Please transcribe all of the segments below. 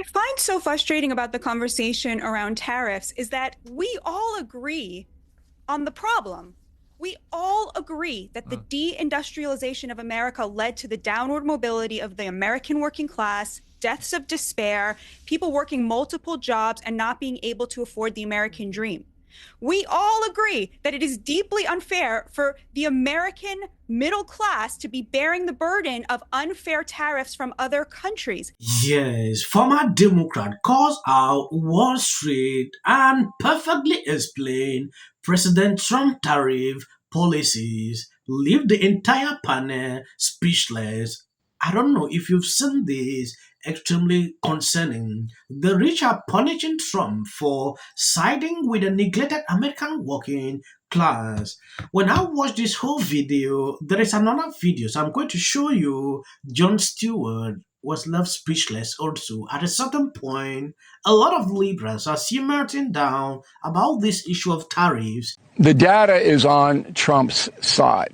I find so frustrating about the conversation around tariffs is that we all agree on the problem. We all agree that the deindustrialization of America led to the downward mobility of the American working class, deaths of despair, people working multiple jobs and not being able to afford the American dream. We all agree that it is deeply unfair for the American middle class to be bearing the burden of unfair tariffs from other countries. Yes, former Democrat calls out Wall Street and perfectly explain President Trump tariff policies, leave the entire panel speechless. I don't know if you've seen this, extremely concerning. The rich are punishing Trump for siding with the neglected American working class. When I watch this whole video, there is another video, so I'm going to show you. Jon Stewart was left speechless also. At a certain point, a lot of liberals are melting down about this issue of tariffs. The data is on Trump's side.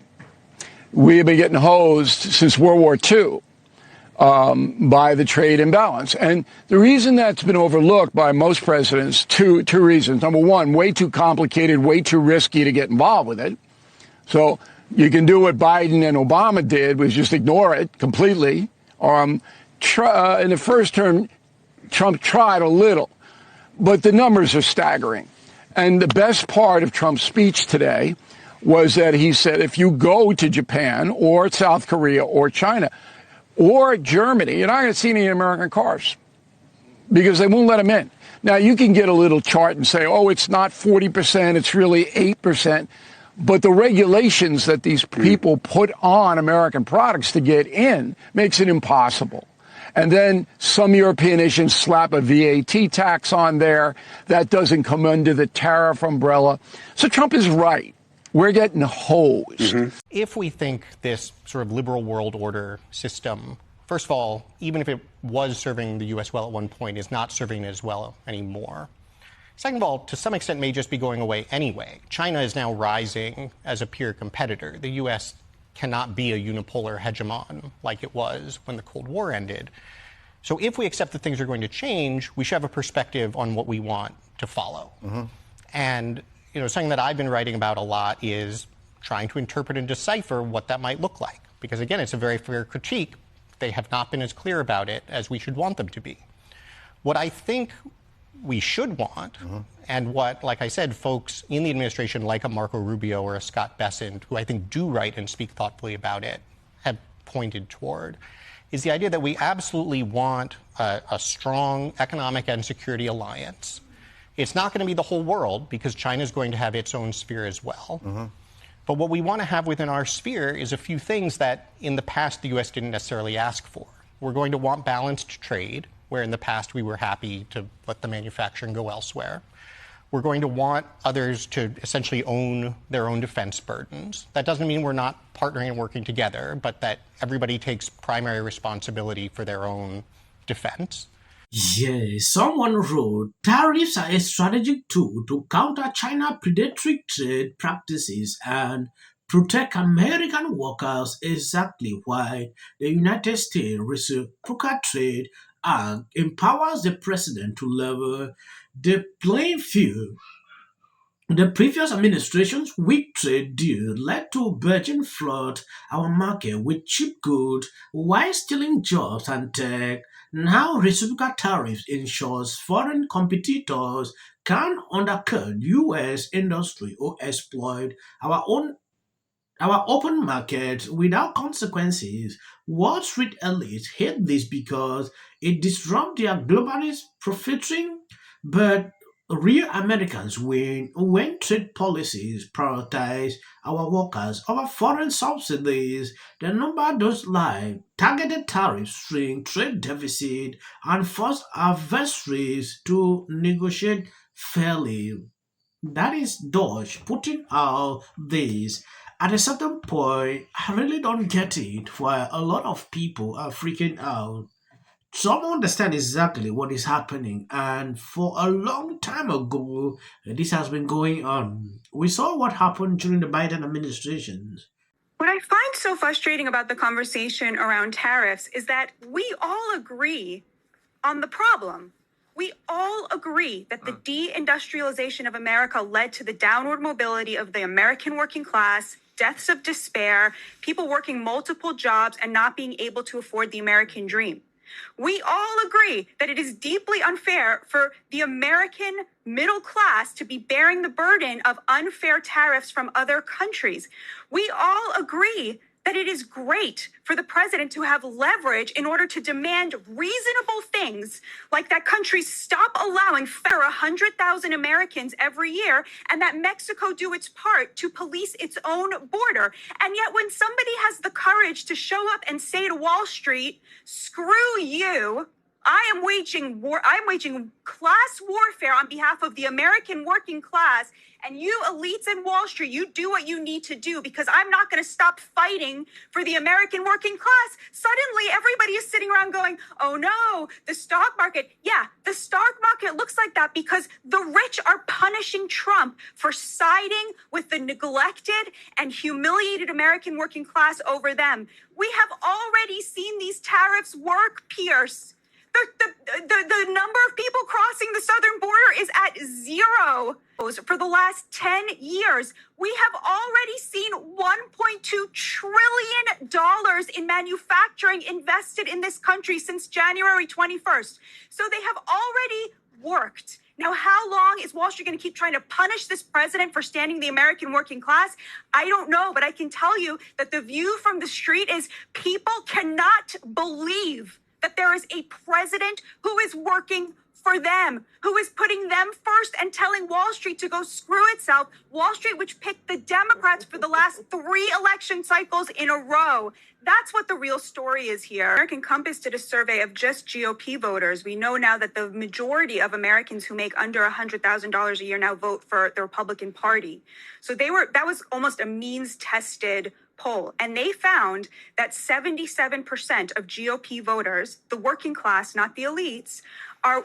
We have been getting hosed since World War II by the trade imbalance. And the reason that's been overlooked by most presidents, two reasons. Number one, way too complicated, way too risky to get involved with it. So you can do what Biden and Obama did, was just ignore it completely. In the first term, Trump tried a little, but the numbers are staggering. And the best part of Trump's speech today was that he said, if you go to Japan or South Korea or China or Germany, you're not going to see any American cars because they won't let them in. Now, you can get a little chart and say, oh, it's not 40%, it's really 8%. But the regulations that these people put on American products to get in makes it impossible. And then some European nations slap a VAT tax on there. That doesn't come under the tariff umbrella. So Trump is right. We're getting hosed. Mm-hmm. If we think this sort of liberal world order system, first of all, even if it was serving the U.S. well at one point, is not serving it as well anymore. Second of all, to some extent, may just be going away anyway. China is now rising as a peer competitor. The U.S. cannot be a unipolar hegemon like it was when the Cold War ended. So if we accept that things are going to change, we should have a perspective on what we want to follow. Mm-hmm. And something that I've been writing about a lot is trying to interpret and decipher what that might look like. Because again, it's a very fair critique. They have not been as clear about it as we should want them to be. What I think we should want, and what, like I said, folks in the administration like a Marco Rubio or a Scott Bessent, who I think do write and speak thoughtfully about it, have pointed toward, is the idea that we absolutely want a strong economic and security alliance. It's not going to be the whole world because China is going to have its own sphere as well. Mm-hmm. But what we want to have within our sphere is a few things that in the past the U.S. didn't necessarily ask for. We're going to want balanced trade, where in the past we were happy to let the manufacturing go elsewhere. We're going to want others to essentially own their own defense burdens. That doesn't mean we're not partnering and working together, but that everybody takes primary responsibility for their own defense. Yes, someone wrote, tariffs are a strategic tool to counter China's predatory trade practices and protect American workers. Exactly why the United States Reciprocal Trade Act empowers the president to level the playing field. The previous administration's weak trade deal led to Beijing flood our market with cheap goods while stealing jobs and tech. Now reciprocal tariffs ensures foreign competitors can undercut U.S. industry or exploit our open market without consequences. Wall Street elites hate this because it disrupts their globalist profiteering, but real Americans win when trade policies prioritize our workers over foreign subsidies. The number does lie. Targeted tariffs shrink trade deficit and force adversaries to negotiate fairly. That is Dodge putting out this. At a certain point, I really don't get it why a lot of people are freaking out. Some understand exactly what is happening, and for a long time ago, this has been going on. We saw what happened during the Biden administration. What I find so frustrating about the conversation around tariffs is that we all agree on the problem. We all agree that the deindustrialization of America led to the downward mobility of the American working class, deaths of despair, people working multiple jobs and not being able to afford the American dream. We all agree that it is deeply unfair for the American middle class to be bearing the burden of unfair tariffs from other countries. We all agree that it is great for the president to have leverage in order to demand reasonable things, like that countries stop allowing 100,000 Americans every year, and that Mexico do its part to police its own border. And yet when somebody has the courage to show up and say to Wall Street, screw you, I'm waging class warfare on behalf of the American working class, and you elites in Wall Street, you do what you need to do because I'm not going to stop fighting for the American working class. Suddenly, everybody is sitting around going, oh no, the stock market. Yeah, the stock market looks like that because the rich are punishing Trump for siding with the neglected and humiliated American working class over them. We have already seen these tariffs work, Pierce. The number of people crossing the southern border is at 0 for the last 10 years. We have already seen $1.2 trillion in manufacturing invested in this country since January 21st. So they have already worked. Now, how long is Wall Street going to keep trying to punish this president for standing the American working class? I don't know, but I can tell you that the view from the street is people cannot believe that there is a president who is working for them, who is putting them first and telling Wall Street to go screw itself. Wall Street, which picked the Democrats for the last 3 election cycles in a row. That's what the real story is here. American Compass did a survey of just GOP voters. We know now that the majority of Americans who make under $100,000 a year now vote for the Republican Party. So that was almost a means-tested poll, and they found that 77% of GOP voters, the working class, not the elites,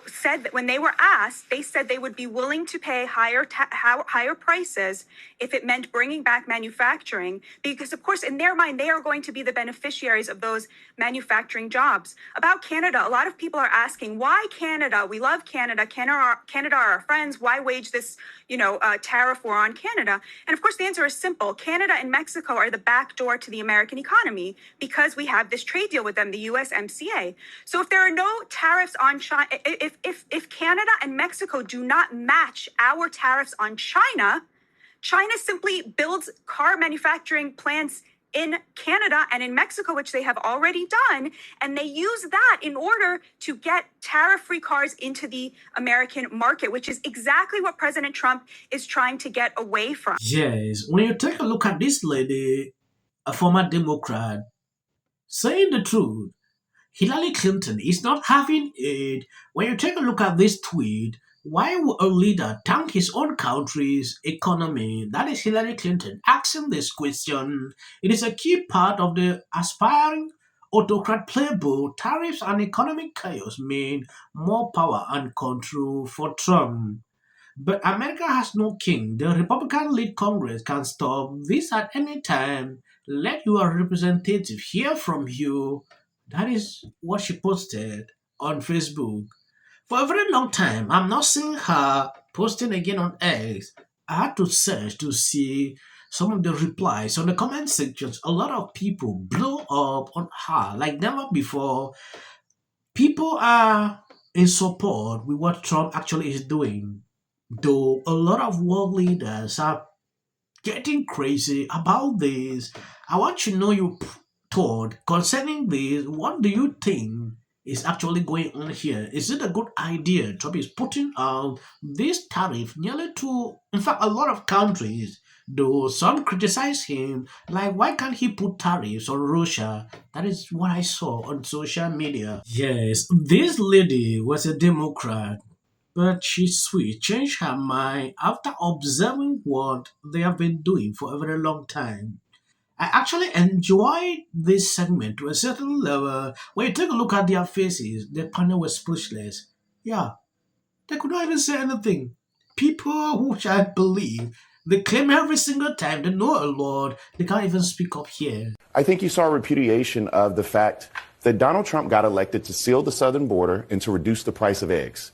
said that when they were asked, they said they would be willing to pay higher prices if it meant bringing back manufacturing, because of course in their mind they are going to be the beneficiaries of those manufacturing jobs. About Canada, a lot of people are asking, why Canada? We love Canada. Canada are our friends. Why wage this, tariff war on Canada? And of course the answer is simple. Canada and Mexico are the back door to the American economy because we have this trade deal with them, the USMCA. So if there are no tariffs on China, if Canada and Mexico do not match our tariffs on China, China simply builds car manufacturing plants in Canada and in Mexico, which they have already done, and they use that in order to get tariff-free cars into the American market, which is exactly what President Trump is trying to get away from. Yes, when you take a look at this lady, a former Democrat, saying the truth, Hillary Clinton is not having it. When you take a look at this tweet, why would a leader tank his own country's economy? That is Hillary Clinton asking this question. It is a key part of the aspiring autocrat playbook. Tariffs and economic chaos mean more power and control for Trump. But America has no king. The Republican-led Congress can stop this at any time. Let your representative hear from you. That is what she posted on Facebook. For a very long time, I'm not seeing her posting again on X. I had to search to see some of the replies on the comment sections. A lot of people blew up on her like never before. People are in support with what Trump actually is doing, though a lot of world leaders are getting crazy about this. I want to know your thought concerning this. What do you think is actually going on here? Is it a good idea Trump is putting out this tariff nearly to, in fact, a lot of countries, though some criticize him, like why can't he put tariffs on Russia? That is what I saw on social media. Yes, this lady was a Democrat, but she changed her mind after observing what they have been doing for a very long time. I actually enjoyed this segment to a certain level. When you take a look at their faces, the panel was speechless. Yeah, they could not even say anything. People who I believe, they claim every single time they know a lot, they can't even speak up here. I think you saw a repudiation of the fact that Donald Trump got elected to seal the southern border and to reduce the price of eggs.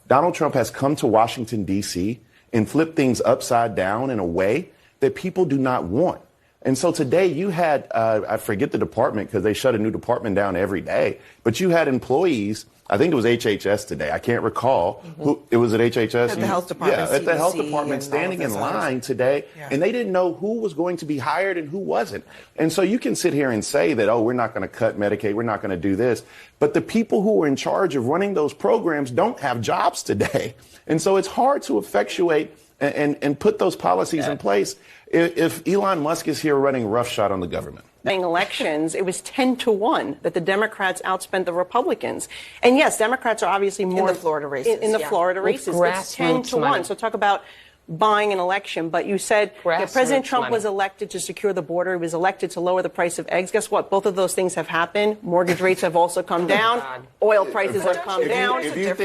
Donald Trump has come to Washington, D.C. and flipped things upside down in a way that people do not want. And so today you had, I forget the department because they shut a new department down every day, but you had employees, I think it was HHS today, I can't recall, who it was at HHS. At the health department. Yeah, at the health department standing in line today, and they didn't know who was going to be hired and who wasn't. And so you can sit here and say that, oh, we're not going to cut Medicaid, we're not going to do this, but the people who are in charge of running those programs don't have jobs today. And so it's hard to effectuate and put those policies in place if Elon Musk is here running roughshod on the government. Elections, it was 10-1 that the Democrats outspent the Republicans. And yes, Democrats are obviously more in the Florida races. In the Florida races, it's 10-1. Money. So talk about buying an election. But you said President Trump was elected to secure the border. He was elected to lower the price of eggs. Guess what? Both of those things have happened. Mortgage rates have also come down. Oil prices have come down. If you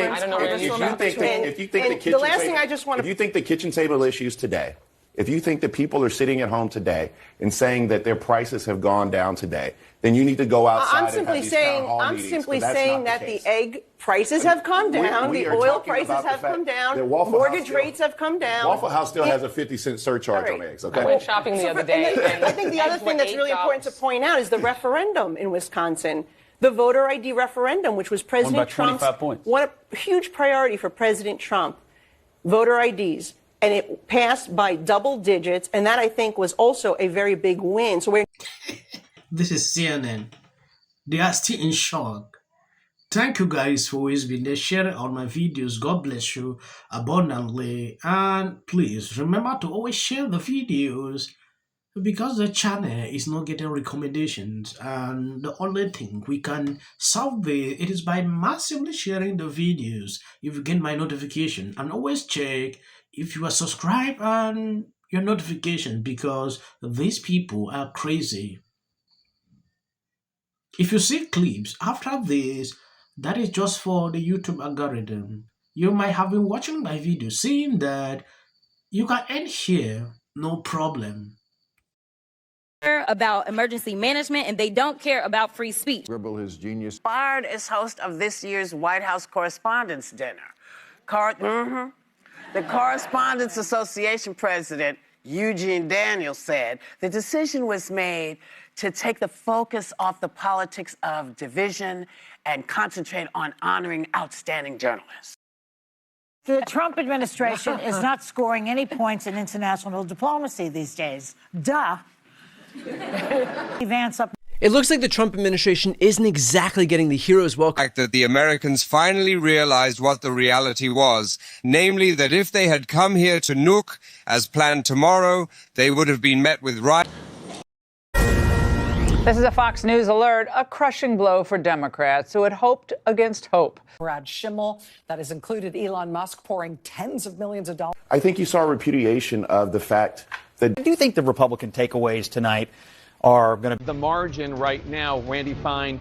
think the kitchen table issues today, if you think that people are sitting at home today and saying that their prices have gone down today, then you need to go outside and have these town hall meetings. I'm simply saying that the egg prices have come down, the oil prices have come down, mortgage rates have come down. Waffle House still has a 50-cent surcharge on eggs. Okay. I went shopping the other day. And I think the other thing that's really important to point out is the referendum in Wisconsin. The voter ID referendum, which was President Trump's one huge priority for President Trump, voter IDs. And it passed by double digits, and that, I think, was also a very big win. So This is CNN. They are still in shock. Thank you guys for always being there, sharing all my videos. God bless you abundantly. And please remember to always share the videos because the channel is not getting recommendations. And the only thing we can solve it is by massively sharing the videos. If you get my notification, and always check if you are subscribed and your notification, because these people are crazy. If you see clips after this, that is just for the YouTube algorithm. You might have been watching my video, seeing that you can end here, no problem. About emergency management, and they don't care about free speech. Dribble his genius. Fired as host of this year's White House Correspondents' Dinner. The Correspondents Association president, Eugene Daniels, said the decision was made to take the focus off the politics of division and concentrate on honoring outstanding journalists. The Trump administration is not scoring any points in international diplomacy these days. Duh. Vance up. It looks like the Trump administration isn't exactly getting the hero's welcome. The fact that the Americans finally realized what the reality was, namely that if they had come here to nuke as planned tomorrow, they would have been met with riots. This is a Fox News alert, a crushing blow for Democrats who had hoped against hope. Brad Schimmel, that has included Elon Musk pouring tens of millions of dollars. I think you saw a repudiation of the fact that... Do you think the Republican takeaways tonight are going to... The margin right now, Randy Fine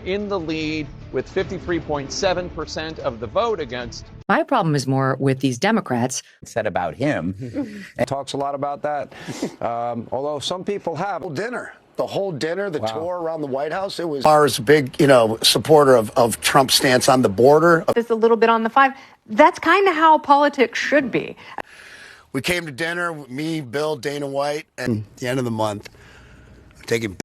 in the lead with 53.7% of the vote against. My problem is more with these Democrats. Said about him. And talks a lot about that. Although some people have. Dinner. The whole dinner, the tour around the White House, it was... Barr's a big, supporter of Trump's stance on the border. Just a little bit on the five. That's kind of how politics should be. We came to dinner, me, Bill, Dana White, and at the end of the month, taking